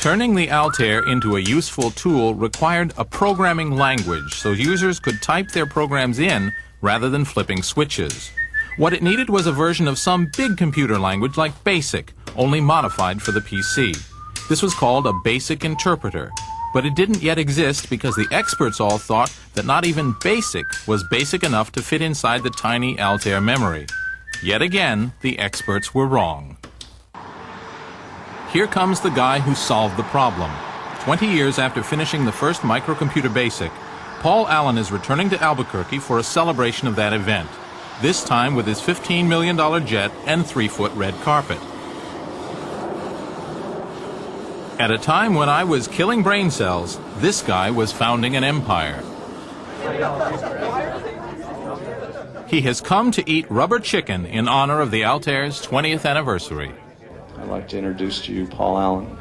Turning the Altair into a useful tool required a programming language so users could type their programs in rather than flipping switches. What it needed was a version of some big computer language like BASIC, only modified for the PC. This was called a basic interpreter, but it didn't yet exist because the experts all thought that not even BASIC was basic enough to fit inside the tiny Altair memory. Yet again, the experts were wrong. Here comes the guy who solved the problem. 20 years after finishing the first microcomputer BASIC, Paul Allen is returning to Albuquerque for a celebration of that event, this time with his $15 million jet and 3-foot red carpet. At a time when I was killing brain cells, this guy was founding an empire. He has come to eat rubber chicken in honor of the Altair's 20th anniversary. I'd like to introduce to you Paul Allen.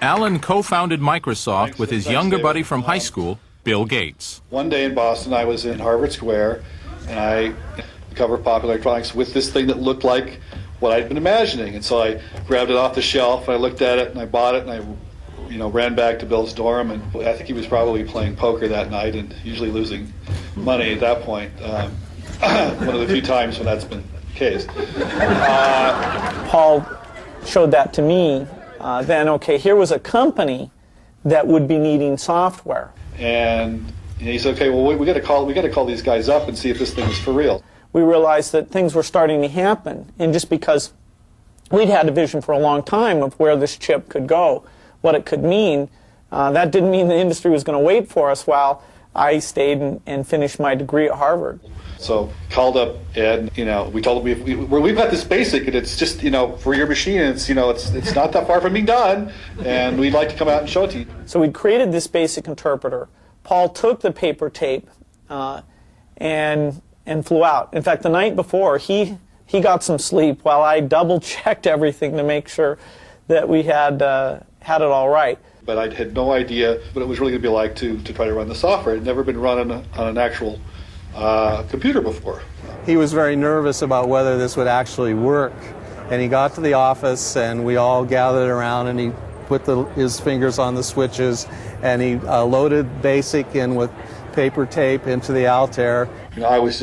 Allen co-founded Microsoft with his younger buddy from high school, Bill Gates. One day in Boston, I was in Harvard Square, and I covered Popular Electronics with this thing that looked like what I'd been imagining. And so I grabbed it off the shelf, and I looked at it, and I bought it, and I ran back to Bill's dorm, and I think he was probably playing poker that night and usually losing money at that point. One of the few times when that's been the case. Paul showed that to me. Then, okay, here was a company that would be needing software. And he said, okay, well, we got to call these guys up and see if this thing is for real. We realized that things were starting to happen, and just because we'd had a vision for a long time of where this chip could go, what it could mean, that didn't mean the industry was going to wait for us while I stayed and finished my degree at Harvard. So called up Ed, we told him we've got this BASIC, and it's just, for your machine, it's not that far from being done, and we'd like to come out and show it to you. So we'd created this BASIC interpreter. Paul took the paper tape and flew out. In fact, the night before, he got some sleep while I double-checked everything to make sure that we had it all right. But I had no idea what it was really going to be like to try to run the software. It had never been run on an actual computer before. He was very nervous about whether this would actually work. And he got to the office, and we all gathered around, and he put his fingers on the switches, and he loaded BASIC in with paper tape into the Altair. I was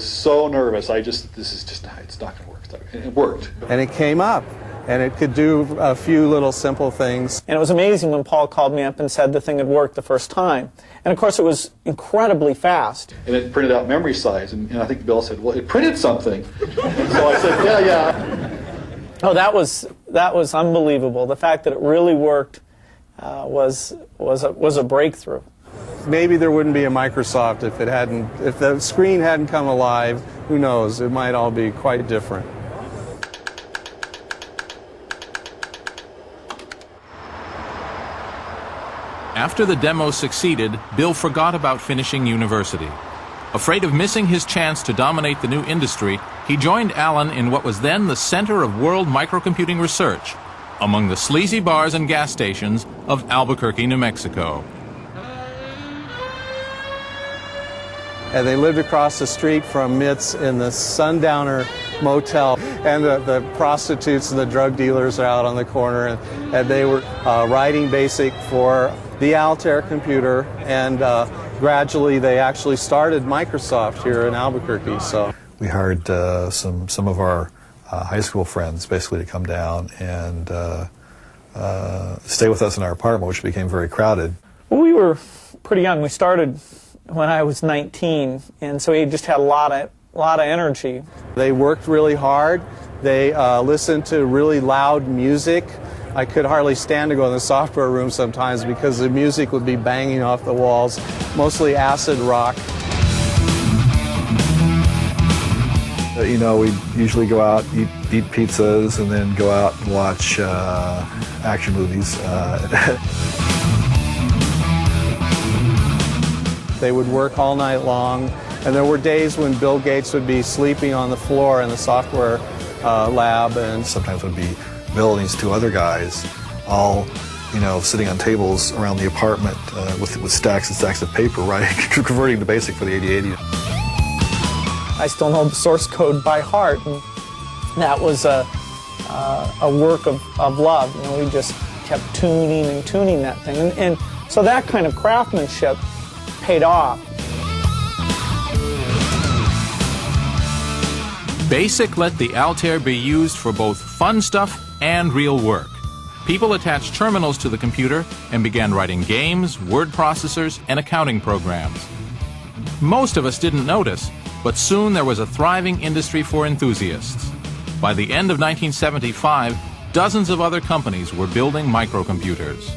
so nervous. It's not going to work. And it worked. And it came up. And it could do a few little simple things. And it was amazing when Paul called me up and said the thing had worked the first time. And of course it was incredibly fast. And it printed out memory size, and I think Bill said, well, it printed something. And so I said, yeah. Oh, that was unbelievable. The fact that it really worked was a breakthrough. Maybe there wouldn't be a Microsoft if the screen hadn't come alive. Who knows? It might all be quite different. After the demo succeeded, Bill forgot about finishing university. Afraid of missing his chance to dominate the new industry, he joined Allen in what was then the center of world microcomputing research, among the sleazy bars and gas stations of Albuquerque, New Mexico. And they lived across the street from Mitts in the Sundowner Motel, and the prostitutes and the drug dealers are out on the corner, and they were writing BASIC for the Altair computer, and gradually they actually started Microsoft here in Albuquerque. So we hired some of our high school friends basically to come down and stay with us in our apartment, which became very crowded. Well, we were pretty young. We started when I was 19, and so he just had a lot of energy. They worked really hard. They listened to really loud music. I could hardly stand to go in the software room sometimes because the music would be banging off the walls, mostly acid rock. We'd usually go out, eat pizzas, and then go out and watch action movies. They would work all night long, and there were days when Bill Gates would be sleeping on the floor in the software lab, and sometimes it would be Bill and these two other guys all, sitting on tables around the apartment with stacks and stacks of paper, right, converting to BASIC for the 8080. I still know the source code by heart, and that was a work of love. You know, we just kept tuning and tuning that thing, and so that kind of craftsmanship paid off. BASIC let the Altair be used for both fun stuff and real work. People attached terminals to the computer and began writing games, word processors, and accounting programs. Most of us didn't notice, but soon there was a thriving industry for enthusiasts. By the end of 1975, dozens of other companies were building microcomputers.